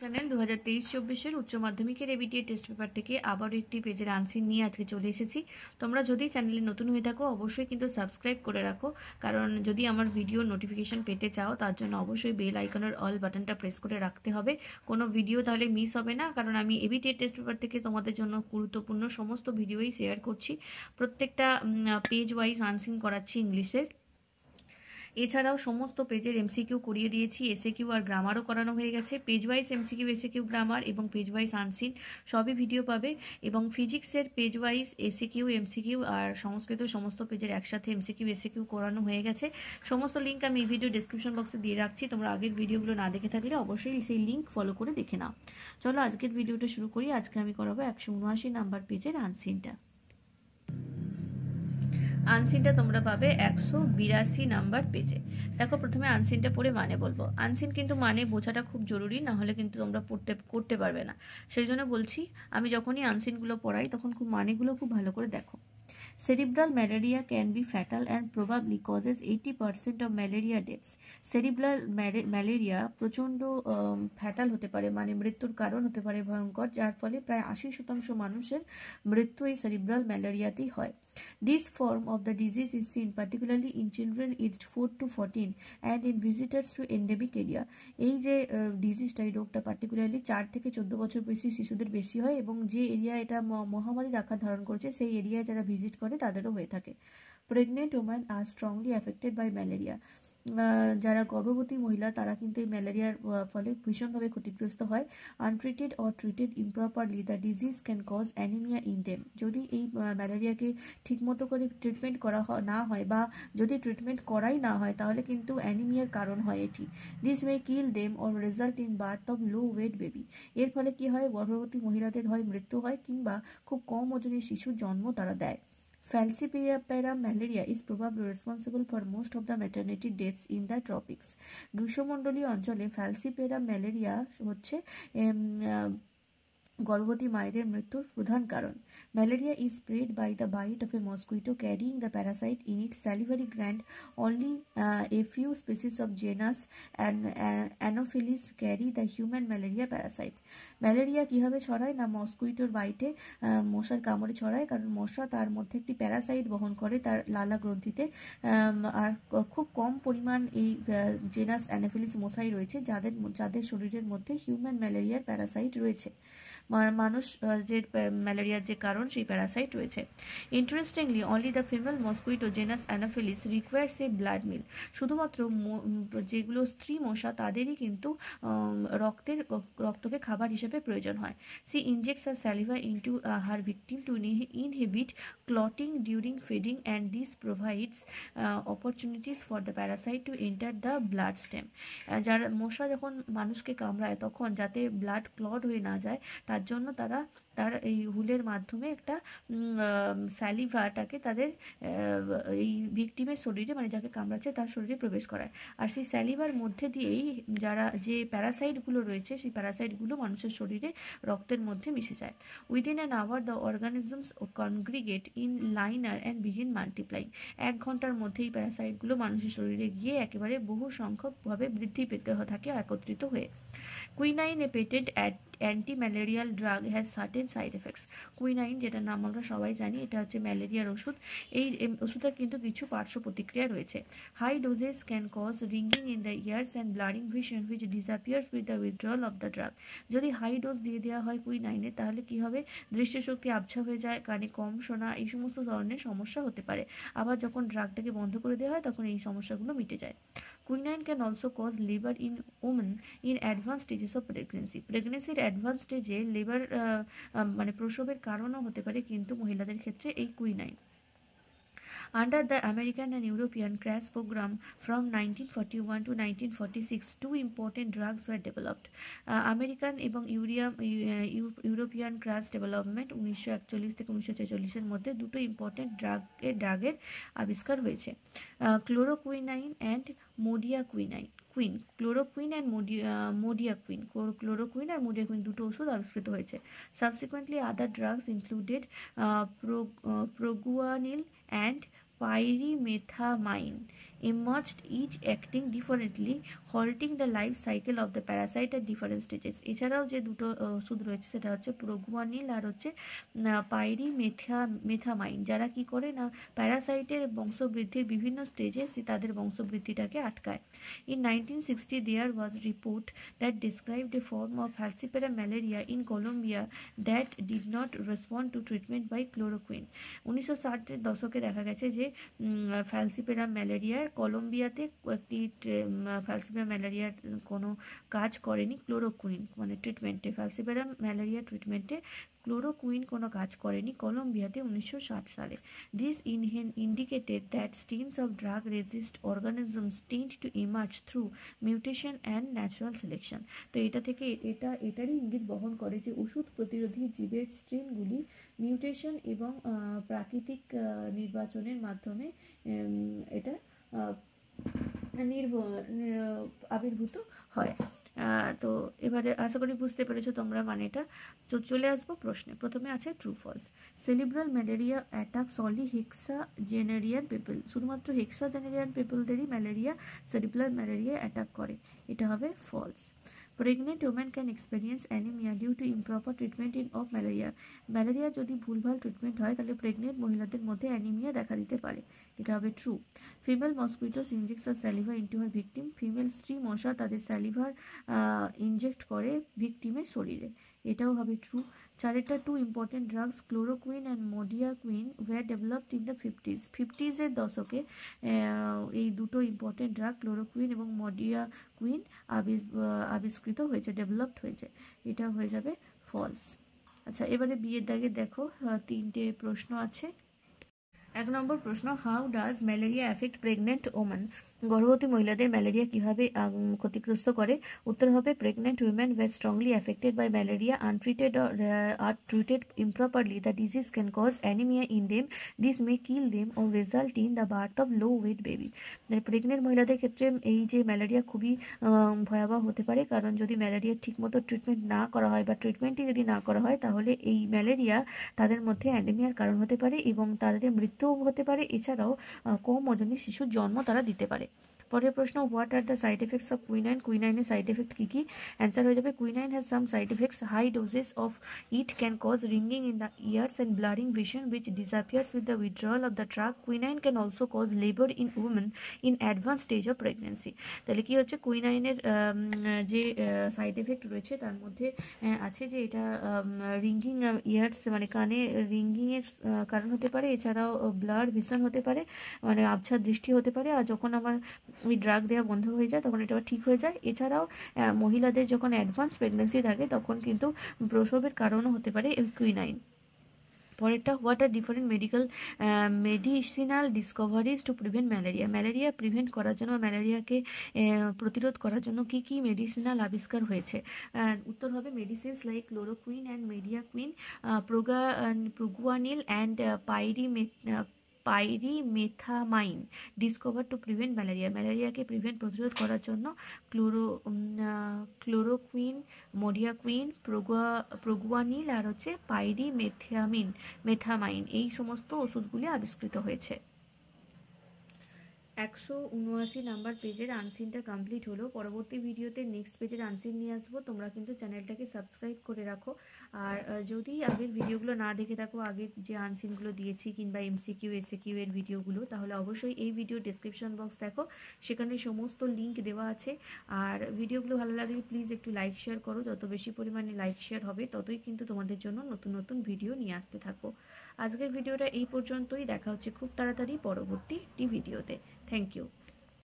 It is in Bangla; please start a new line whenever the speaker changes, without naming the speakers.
চ্যানেল 2023-24 উচ্চ মাধ্যমিকের এবিটিএ টেস্ট পেপার থেকে আবারও একটি পেজের আনসার নিয়ে আজকে চলে এসেছি। তোমরা যদি চ্যানেলে নতুন হয়ে থাকো অবশ্যই কিন্তু সাবস্ক্রাইব করে রাখো, কারণ যদি আমার ভিডিও নোটিফিকেশন পেতে চাও তার জন্য অবশ্যই বেল আইকনের অল বাটনটা প্রেস করে রাখতে হবে। কোনো ভিডিও তাহলে মিস হবে না, কারণ আমি এবিটিএ টেস্ট পেপার থেকে তোমাদের জন্য গুরুত্বপূর্ণ সমস্ত ভিডিওই শেয়ার করছি। প্রত্যেকটা পেজ ওয়াইজ আনসার করাচ্ছি ইংলিশের। এছাড়াও সমস্ত পেজের এমসিকিউ করিয়ে দিয়েছি, এসএকিউ আর গ্রামারও করানো হয়ে গেছে। Page wise MCQ, SAQ, grammar এবং পেজ ওয়াইজ আনসিন সবই ভিডিও পাবে। এবং ফিজিক্সের পেজ ওয়াইজ এসএকিউ, এমসিকিউ আর সংস্কৃত সমস্ত পেজের একসাথে এমসিকিউ, এসএকিউ করানো হয়ে গেছে। সমস্ত লিঙ্ক আমি এই ভিডিও ডিসক্রিপশন বক্সে দিয়ে রাখছি। তোমরা আগের ভিডিওগুলো না দেখে থাকলে অবশ্যই সেই লিঙ্ক ফলো করে দেখে নাও। চলো আজকের ভিডিওটা শুরু করি। আজকে আমি করাবো 179 নাম্বার পেজের আনসিনটা। আনসিনটা তোমরা পাবে 182 নাম্বার পেজে। দেখো, প্রথমে আনসিনটা পড়ে মানে বলবো। আনসিন কিন্তু মানে বোঝাটা খুব জরুরি, না হলে কিন্তু তোমরা করতে পারবে না। সেই জন্য বলছি, আমি যখনই আনসিনগুলো পড়াই তখন মানেগুলো খুব ভালো করে দেখো। Cerebral malaria can be fatal and probably causes 80% of malaria deaths. Cerebral malaria প্রচণ্ড ফ্যাটাল হতে পারে, মানে মৃত্যুর কারণ হতে পারে ভয়ঙ্কর, যার ফলে প্রায় 80% মানুষের মৃত্যু এই সেরিব্রাল ম্যালেরিয়াতেই হয়। This form of the disease is seen particularly in children aged 4 to 14 and in visitors to endemic area. এই যে ডিজিজটা, এই রোগটা পার্টিকুলারলি 4 থেকে 14 বছর বয়সী শিশুদের বেশি হয়, এবং যে এরিয়া এটা মহামারীর আকার ধারণ করছে সেই এরিয়ায় যারা ভিজিট করে তাদেরও হয়ে থাকে। Pregnant woman are strongly affected by malaria. যারা গর্ভবতী মহিলা তারা কিন্তু এই ম্যালেরিয়ার ফলে ভীষণভাবে ক্ষতিগ্রস্ত হয়। Untreated or treated improperly the disease can cause anemia in them. যদি এই ম্যালেরিয়াকে ঠিকমতো করে ট্রিটমেন্ট করা না হয়, বা যদি ট্রিটমেন্ট করাই না হয়, তাহলে কিন্তু অ্যানিমিয়ার কারণ হয় এটি। This may kill them or result in birth of low weight baby. এর ফলে কি হয়, গর্ভবতী মহিলাদের হয় মৃত্যু হয়, কিংবা খুব কম ওজনের শিশুর জন্ম তারা দেয়। Falciparum malaria is probably responsible for most of the maternity deaths in the tropics. গ্রীষ্মমণ্ডলীয় অঞ্চলে ফ্যালসিপেরাম ম্যালেরিয়া হচ্ছে গর্ভবতী মায়েদের মৃত্যুর প্রধান কারণ। Malaria is spread by the bite of a mosquito carrying the parasite in its salivary gland. Only a few species of genus anopheles carry the human malaria parasite. Malaria কীভাবে ছড়ায় না, মসকুইটোর বাইটে, মশার কামড়ে ছড়ায়, কারণ মশা তার মধ্যে একটি প্যারাসাইট বহন করে তার লালা গ্রন্থিতে। আর খুব কম পরিমাণ এই জেনাস অ্যানোফিলিস মশাই রয়েছে যাদের শরীরের মধ্যে হিউম্যান ম্যালেরিয়ার প্যারাসাইট রয়েছে। মানুষ যে ম্যালেরিয়ার যে কারণ সেই প্যারাসাইট রয়েছে। Interestingly only the female mosquito genus anopheles requires a blood meal. শুধুমাত্র যেগুলো স্ত্রী মশা তাদেরই কিন্তু রক্তকে খাবার হিসেবে প্রয়োজন হয়। She injects her saliva into her victim to inhibit clotting during feeding and this provides opportunities for the parasite to enter the blood stem. যারা মশা যখন মানুষকে কামড়ায় তখন যাতে ব্লাড ক্লট হয়ে না যায় তার জন্য তার এই হুলের মাধ্যমে একটা স্যালিভাটাকে তাদের এই ভিকটিমের শরীরে, মানে যাকে কামড়াচ্ছে তার শরীরে প্রবেশ করায়। আর সেই স্যালিভার মধ্যে দিয়েই যে প্যারাসাইটগুলো রয়েছে সেই প্যারাসাইটগুলো মানুষের শরীরে রক্তের মধ্যে মিশে যায়। Within an hour the organisms congregate in লাইনার অ্যান্ড বিগিন মাল্টিপ্লাইং। 1 ঘন্টার মধ্যেই প্যারাসাইটগুলো মানুষের শরীরে গিয়ে একেবারে বহু সংখ্যকভাবে বৃদ্ধি পেতে থাকে একত্রিত হয়ে। Quinine, A patent anti-malarial drug, has certain side effects. Quinine, যেটার নাম আমরা সবাই জানি, এটা হচ্ছে ম্যালেরিয়ার ওষুধ। এই ওষুধের কিন্তু কিছু পার্শ্ব প্রতিক্রিয়া রয়েছে। High doses can cause ringing in the ears and blurring vision which disappears with the withdrawal of the drug. যদি হাই ডোজ দিয়ে দেওয়া হয় কুইনাইনে, তাহলে কি হবে, দৃষ্টিশক্তি আবছা হয়ে যায়, কানে কম শোনা, এই সমস্ত ধরনের সমস্যা হতে পারে। আবার যখন ড্রাগটাকে বন্ধ করে দেওয়া হয় তখন এই সমস্যাগুলো মিটে যায়। কুইনাইন ক্যান অলসো কজ লিভার in women in advance stages of pregnancy. প্রেগনেন্সির অ্যাডভান্স স্টেজে লিভার মানে প্রসবের কারণও হতে পারে কিন্তু মহিলাদের ক্ষেত্রে এই quinine. Under the American and European crash program from 1941 to 1946, 2 important drugs were developed. American এবং ইউরোপিয়ান ক্রাশ ডেভেলপমেন্ট 1941 থেকে 1946 এর মধ্যে দুটো ইম্পর্টেন্ট ড্রাগের আবিষ্কার হয়েছে, chloroquinine and modiaquine. Chloroquine and modiaquine. Chloroquine আর মোডিয়াকুইন দুটো ওষুধ আবিষ্কৃত হয়েছে। Subsequently other drugs included proguanil and pyrimethamine. emerged, each acting differently, halting the life cycle of the parasite at different stages. এছাড়াও যে দুটো ওষুধ রয়েছে সেটা হচ্ছে প্রোগুয়ানিল আর হচ্ছে পাইরিমেথামাইন, যারা কি করে না প্যারাসাইটের বংশবৃদ্ধির বিভিন্ন স্টেজে তাদের বংশবৃদ্ধিটাকে আটকায়। In 1960 there was a report that described a form of falciparum malaria in Colombia that did not respond to treatment by chloroquine. 1960 এর দশকে দেখা গেছে যে ফ্যালসিপেরাম ম্যালেরিয়ার কলম্বিয়াতে একটি ফ্যালসিপেরাম ম্যালেরিয়ার কোনো কাজ করেনি ক্লোরোকুইন মানে ট্রিটমেন্টে, ফ্যালসিপেরাম ম্যালেরিয়া ট্রিটমেন্টে ক্লোরোকুইন কোনো কাজ করেনি কলম্বিয়াতে 1960 সালে। This indicated that strains of drug resist organisms tend to emerge through mutation and natural selection. তো এটা থেকে এটারই ইঙ্গিত বহন করে যে ওষুধ প্রতিরোধী জীবের স্ট্রেনগুলি মিউটেশন এবং প্রাকৃতিক নির্বাচনের মাধ্যমে এটা আবির্ভূত হয়। তো এবারে আশা করি বুঝতে পেরেছো তোমরা মানেটা। তো চলে আসবো প্রশ্নে। প্রথমে আছে true false. Cerebral malaria attacks only sexagenarian people, শুধুমাত্র হেক্সাজেনেরিয়ান পিপলদেরই ম্যালেরিয়া সেরিব্রাল ম্যালেরিয়া অ্যাটাক করে, এটা হবে false. Pregnant women can experience anemia due to improper treatment of malaria, malaria যদি ভুলভাল ট্রিটমেন্ট হয় তাহলে প্রেগনেন্ট মহিলাদের মধ্যে অ্যানিমিয়া দেখা দিতে পারে, এটা হবে ট্রু। ফিমেল মসকুইটোস ইনজেক্টস আর স্যালিভা ইন্টু হার ভিকটিম, ফিমেল স্ত্রী মশা তাদের স্যালিভার ইনজেক্ট করে ভিকটিমের শরীরে, এটাও হবে ট্রু। চারেরটা two important drugs chloroquine and modiaquine were developed in the 50s, 50s-এর দশকে এই দুটো ইম্পর্টেন্ট ড্রাগ ক্লোরোকুইন এবং মোডিয়াকুইন আবিষ্কৃত হয়েছে, ডেভেলপড হয়েছে, এটা হয়ে যাবে ফলস। আচ্ছা এবারে বিয়ের দাগে দেখো তিনটে প্রশ্ন আছে। 1 নম্বর প্রশ্ন, how does malaria affect pregnant women, গর্ভবতী মহিলাদের ম্যালেরিয়া কিভাবে ক্ষতিগ্রস্ত করে? উত্তর হবে pregnant women were strongly affected by malaria untreated or treated improperly the disease can cause anemia in them, this may kill them or result in the birth of low weight baby. Pregnant মহিলাদের ক্ষেত্রে এই যে ম্যালেরিয়া খুবই ভয়াবহ হতে পারে, কারণ যদি ম্যালেরিয়ার ঠিকমতো ট্রিটমেন্ট না করা হয় বা ট্রিটমেন্টই যদি না করা হয় তাহলে এই ম্যালেরিয়া তাদের মধ্যে অ্যানিমিয়ার কারণ হতে পারে এবং তাদের মৃত্যুও হতে পারে, এছাড়াও কম ওজনী শিশুর জন্ম তারা দিতে পারে। পরের প্রশ্ন, what are the side effects of quinine, কুইনাইনের সাইড এফেক্ট কী কী? অ্যান্সার হয়ে যাবে quinine has some side effects, high doses of it can cause ringing in the ears and blurring vision which disappears with the withdrawal of the drug. Quinine can also cause labor in women in advanced stage of pregnancy. তাহলে কি হচ্ছে কুইনাইনের যে সাইড এফেক্ট রয়েছে তার মধ্যে আছে যে এটা রিঙ্গিং ইয়ার্স মানে কানে রিঙ্গিংয়ের কারণ হতে পারে, এছাড়াও ব্লার ভিশন হতে পারে মানে আবছা দৃষ্টি হতে পারে, আর যখন আমার ওই ড্রাগ দেওয়া বন্ধ হয়ে যায় তখন এটা ঠিক হয়ে যায়। এছাড়াও মহিলাদের যখন অ্যাডভান্স প্রেগনেন্সি থাকে তখন কিন্তু প্রসবের কারণও হতে পারে কুইনাইন। পরেরটা, what are different medicinal discoveries two prevent malaria, malaria prevent করার জন্য ম্যালেরিয়াকে প্রতিরোধ করার জন্য কী কী মেডিসিনাল আবিষ্কার হয়েছে? উত্তর হবে medicines like chloroquine and modiaquine, proguanil and pyrimethamine discover to prevent malaria, ম্যালেরিয়াকে প্রতিরোধ করার জন্য ক্লোরোকুইন, মোডিয়াকুইন, প্রোগুয়ানিল আর হচ্ছে মেথামাইন এই সমস্ত ওষুধগুলি আবিষ্কৃত হয়েছে। 179 নাম্বার পেজের আনসিনটা কমপ্লিট হলো। পরবর্তী ভিডিওতে নেক্সট পেজের আনসিন নিয়ে আসবো। তোমরা কিন্তু চ্যানেলটাকে সাবস্ক্রাইব করে রাখো, আর যদি আগের ভিডিওগুলো না দেখে থাকো, আগের যে আনসিনগুলো দিয়েছি কিংবা এমসিকিউ এসএকিউ এর ভিডিওগুলো, তাহলে অবশ্যই এই ভিডিও ডেসক্রিপশন বক্স দেখো, সেখানে সমস্ত লিঙ্ক দেওয়া আছে। আর ভিডিওগুলো ভালো লাগলে প্লিজ একটু লাইক শেয়ার করো, যত বেশি পরিমাণে লাইক শেয়ার হবে ততই কিন্তু তোমাদের জন্য নতুন নতুন ভিডিও নিয়ে আসতে থাকবো। আজকের ভিডিওটা এই পর্যন্তই, দেখা হচ্ছে খুব তাড়াতাড়ি পরবর্তী ভিডিওতে। Thank you.